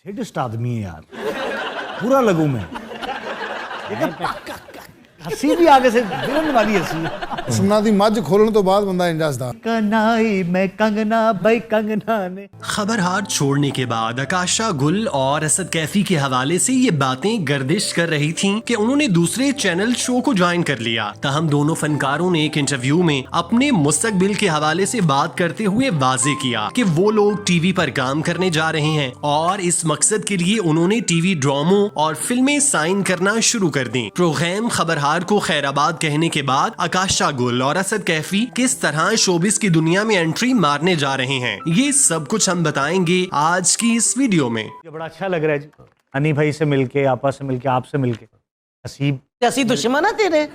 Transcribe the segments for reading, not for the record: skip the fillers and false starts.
Sadist आदमी है यार, बुरा लगूं मैं। हंसी भी आगे से गिरन वाली हंसी। सुनना दी मज खोलने तो बाद बंदा इंज हसदा। कनाई मैं कंगना भाई कंगना ने। खबर हार छोड़ने के बाद आकाशा गुल और असद कैफी के हवाले से ये बातें गर्दिश कर रही थीं कि उन्होंने दूसरे चैनल शो को ज्वाइन कर लिया। तहम दोनों फनकारों ने एक इंटरव्यू में अपने मुस्तकबिल के हवाले से बात करते हुए वाजे किया कि वो लोग टीवी पर काम करने जा रहे हैं और इस मकसद के लिए उन्होंने टीवी ड्रामों और फिल्में साइन करना शुरू कर दी। प्रोग्राम खबरहार को खैराबाद कहने के बाद आकाशा गुल और असद कैफी किस तरह शोबिस की दुनिया में एंट्री मारने जा रहे हैं, ये सब कुछ हम बताएंगे आज की इस वीडियो में। ये बड़ा अच्छा लग रहा है जी, हनी भाई से मिलके, आपा से मिलके, आपसे मिलके। हसीब ऐसी दुश्मन है तेरे।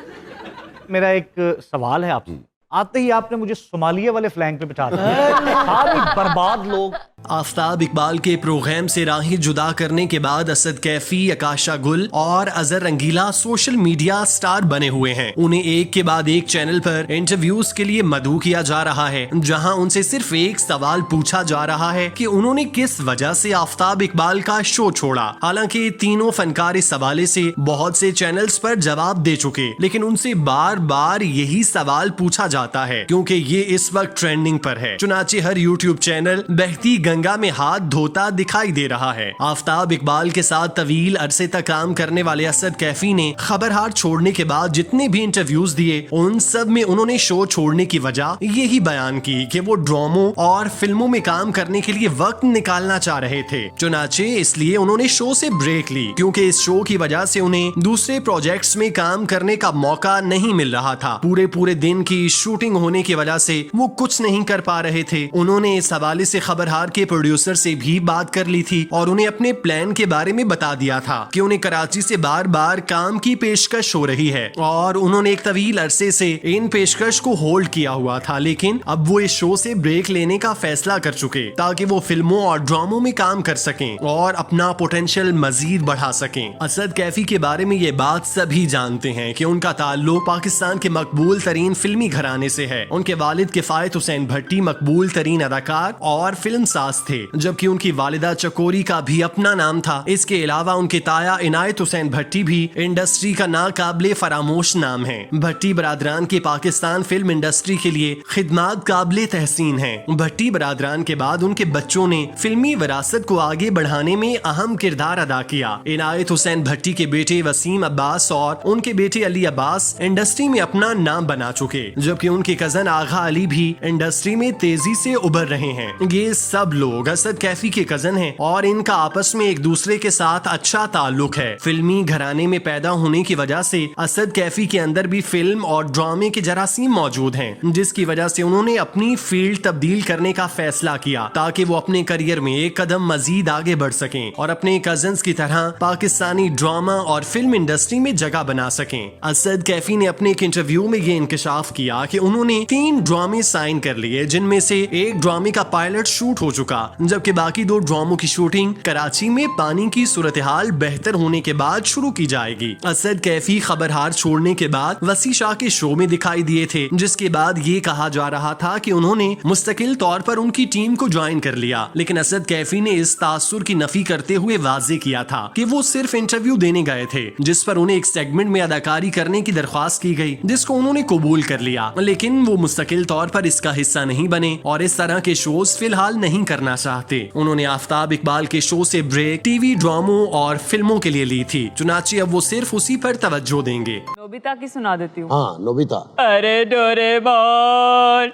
मेरा एक सवाल है आपसे। आते ही आपने मुझे सोमालिया वाले फ्लैंक पे बिठा दिया। सारे बर्बाद लोग। आफ्ताब इकबाल के प्रोग्राम से राहें जुदा करने के बाद असद कैफी, आकाशा गुल और अजहर रंगीला सोशल मीडिया स्टार बने हुए हैं। उन्हें एक के बाद एक चैनल पर इंटरव्यूज के लिए मदऊ किया जा रहा है, जहां उनसे सिर्फ एक सवाल पूछा जा रहा है कि उन्होंने किस वजह से आफ्ताब इकबाल का शो छोड़ा। हालांकि तीनों फनकार इस हवाले से बहुत से चैनल्स पर जवाब दे चुके, लेकिन उनसे बार बार यही सवाल पूछा जाता है क्योंकि ये इस वक्त ट्रेंडिंग पर है। चुनाचे हर यूट्यूब चैनल बहती गंगा में हाथ धोता दिखाई दे रहा है। आफ्ताब इकबाल के साथ तवील अरसे तक काम करने वाले असद कैफी ने खबरहार छोड़ने के बाद जितने भी इंटरव्यूज दिए, उन सब में उन्होंने शो छोड़ने की वजह यही बयान की कि वो ड्रामों और फिल्मों में काम करने के लिए वक्त निकालना चाह रहे थे। चुनाचे इसलिए उन्होंने शो से ब्रेक ली क्योंकि इस शो की वजह से उन्हें दूसरे प्रोजेक्ट्स में काम करने का मौका नहीं मिल रहा था। पूरे दिन की शूटिंग होने की वजह से वो कुछ नहीं कर पा रहे थे। उन्होंने इस हवाले से खबरहार के प्रोड्यूसर से भी बात कर ली थी और उन्हें अपने प्लान के बारे में बता दिया था कि उन्हें कराची से बार बार काम की पेशकश हो रही है और उन्होंने एक तवील अरसे से इन पेशकश को होल्ड किया हुआ था, लेकिन अब वो इस शो से ब्रेक लेने का फैसला कर चुके ताकि वो फिल्मों और ड्रामों में काम कर सकें और अपना पोटेंशियल मजीद बढ़ा सकें। असद कैफी के बारे में ये बात सभी जानते हैं कि उनका ताल्लुक पाकिस्तान के मकबूल तरीन फिल्मी घराने से है। उनके वालिद किफायत हुसैन भट्टी मकबूल तरीन अदाकार और फिल्म साज थे, जबकि उनकी वालिदा चकोरी का भी अपना नाम था। इसके अलावा उनके ताया इनायत हुसैन भट्टी भी इंडस्ट्री का नाकाबिले फरामोश नाम है। भट्टी बरादरान के पाकिस्तान फिल्म इंडस्ट्री के लिए खिदमात काबिले तहसीन है। भट्टी बरादरान के बाद उनके बच्चों ने फिल्मी विरासत को आगे बढ़ाने में अहम किरदार अदा किया। इनायत हुसैन भट्टी के बेटे वसीम अब्बास और उनके बेटे अली अब्बास इंडस्ट्री में अपना नाम बना चुके, जबकि उनके कजन आगा अली भी इंडस्ट्री में तेजी से उभर रहे हैं। ये सब लोग असद कैफी के कजन हैं और इनका आपस में एक दूसरे के साथ अच्छा ताल्लुक है। फिल्मी घराने में पैदा होने की वजह से असद कैफी के अंदर भी फिल्म और ड्रामे के जरासीम मौजूद हैं, जिसकी वजह से उन्होंने अपनी फील्ड तब्दील करने का फैसला किया ताकि वो अपने करियर में एक कदम मजीद आगे बढ़ सकें और अपने कजन्स की तरह पाकिस्तानी ड्रामा और फिल्म इंडस्ट्री में जगह बना सकें। असद कैफी ने अपने एक इंटरव्यू में ये इंकशाफ किया कि उन्होंने 3 ड्रामे साइन कर लिए, जिनमें से एक ड्रामे का पायलट शूट हो चुका, जबकि बाकी 2 ड्रामों की शूटिंग कराची में पानी की सूरत हाल बेहतर होने के बाद शुरू की जाएगी। असद कैफी खबरहार छोड़ने के बाद वसी शाह के शो में दिखाई दिए थे, जिसके बाद ये कहा जा रहा था कि उन्होंने मुस्तकिल तौर पर उनकी टीम को ज्वाइन कर लिया, लेकिन असद कैफी ने इस तासुर की नफी करते हुए वाजे किया था कि वो सिर्फ इंटरव्यू देने गए थे, जिस पर उन्हें एक सेगमेंट में अदाकारी करने की दरख्वास्त की गई, जिसको उन्होंने कबूल कर लिया, लेकिन वो मुस्तकिल तौर पर इसका हिस्सा नहीं बने और इस तरह के शोज फिलहाल नहीं करना चाहते। उन्होंने आफ्ताब इकबाल के शो से ब्रेक टीवी ड्रामों और फिल्मों के लिए ली थी, चुनाचे अब वो सिर्फ उसी पर तवज्जो देंगे। नोबिता की सुना देती हूँ। हाँ नोबिता। अरे डोरेमोन,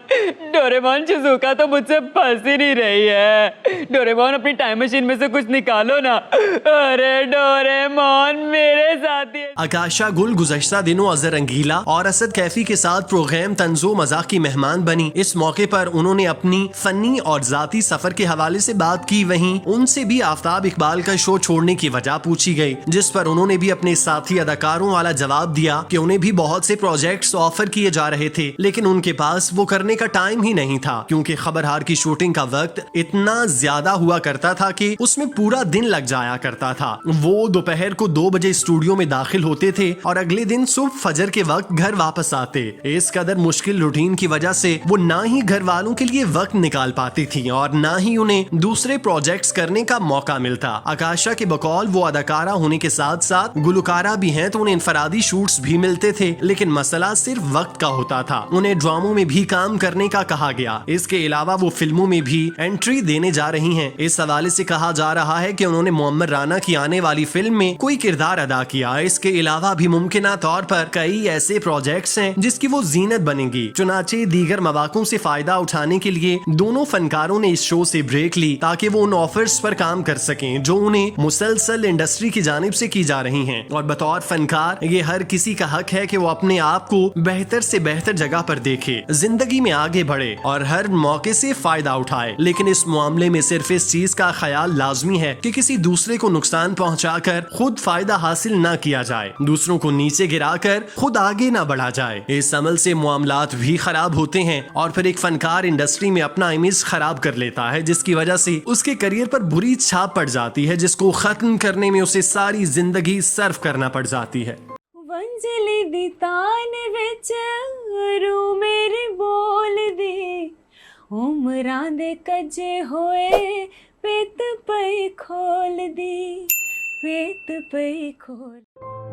डोरेमोन शिजुका तो मुझसे फंस ही नहीं रही है। डोरेमोन अपनी टाइम मशीन में से कुछ निकालो ना। अरे डोरेमोन मेरे साथ ही। आकाशा गुल गुज़श्ता दिनों अजहर रंगीला और असद कैफी के साथ प्रोग्राम तंजो मजाक की मेहमान बनी। इस मौके पर उन्होंने अपनी फनी और जाती सफर के हवाले से बात की। वहीं उनसे भी आफ्ताब इकबाल का शो छोड़ने की वजह पूछी गई, जिस पर उन्होंने भी अपने साथी अदाकारों वाला जवाब दिया कि उन्हें भी बहुत से प्रोजेक्ट्स ऑफर किए जा रहे थे, लेकिन उनके पास वो करने का टाइम ही नहीं था, क्योंकि खबरहार की शूटिंग का वक्त इतना ज्यादा हुआ करता था कि उसमें पूरा दिन लग जाया करता था। वो दोपहर को 2 बजे स्टूडियो में दाखिल होते थे और अगले दिन सुबह फजर के वक्त घर वापस आते। इस कदर मुश्किल रूटीन की वजह से वो ना ही घर वालों के लिए वक्त निकाल पाती थी और ना ही उन्हें दूसरे प्रोजेक्ट्स करने का मौका मिलता। आकाशा के बकौल वो अदाकारा होने के साथ साथ गुलकारा भी हैं, तो उन्हें इनफरादी शूट्स भी मिलते थे, लेकिन मसला सिर्फ वक्त का होता था। उन्हें ड्रामों में भी काम करने का कहा गया। इसके अलावा वो फिल्मों में भी एंट्री देने जा रही हैं। इस हवाले से कहा जा रहा है कि उन्होंने मोहम्मद राना की आने वाली फिल्म में कोई किरदार अदा किया। इसके अलावा भी मुमकिना तौर पर कई ऐसे प्रोजेक्ट्स हैं जिसकी वो जीनत बनेगी। चुनाचे दीगर मौकों से फायदा उठाने के लिए दोनों फनकारों ने इस शो से ब्रेक ली ताकि वो उन ऑफर्स पर काम कर सकें जो उन्हें मुसलसल इंडस्ट्री की जानिब से की जा रही हैं। और बतौर फनकार ये हर किसी का हक है कि वो अपने आप को बेहतर से बेहतर जगह पर देखे, जिंदगी में आगे बढ़े और हर मौके से फायदा उठाए। लेकिन इस मामले में सिर्फ इस चीज का ख्याल लाजमी है कि किसी दूसरे को नुकसान पहुंचाकर खुद फायदा हासिल न किया जाए, दूसरों को नीचे गिराकर खुद आगे न बढ़ा जाए। इस अमल से मामलात भी खराब होते हैं और फिर एक फनकार इंडस्ट्री में अपना इमेज खराब कर लेता है, जिसकी वजह से उसके करियर पर बुरी छाप पड़ जाती है, जिसको खत्म करने में उसे सारी जिंदगी सर्व करना पड़ जाती है। वंजली दी तान विच रू मेरी बोल दी, उमरां दे कजे होए पेत पई खोल दी, पेत पई खोल।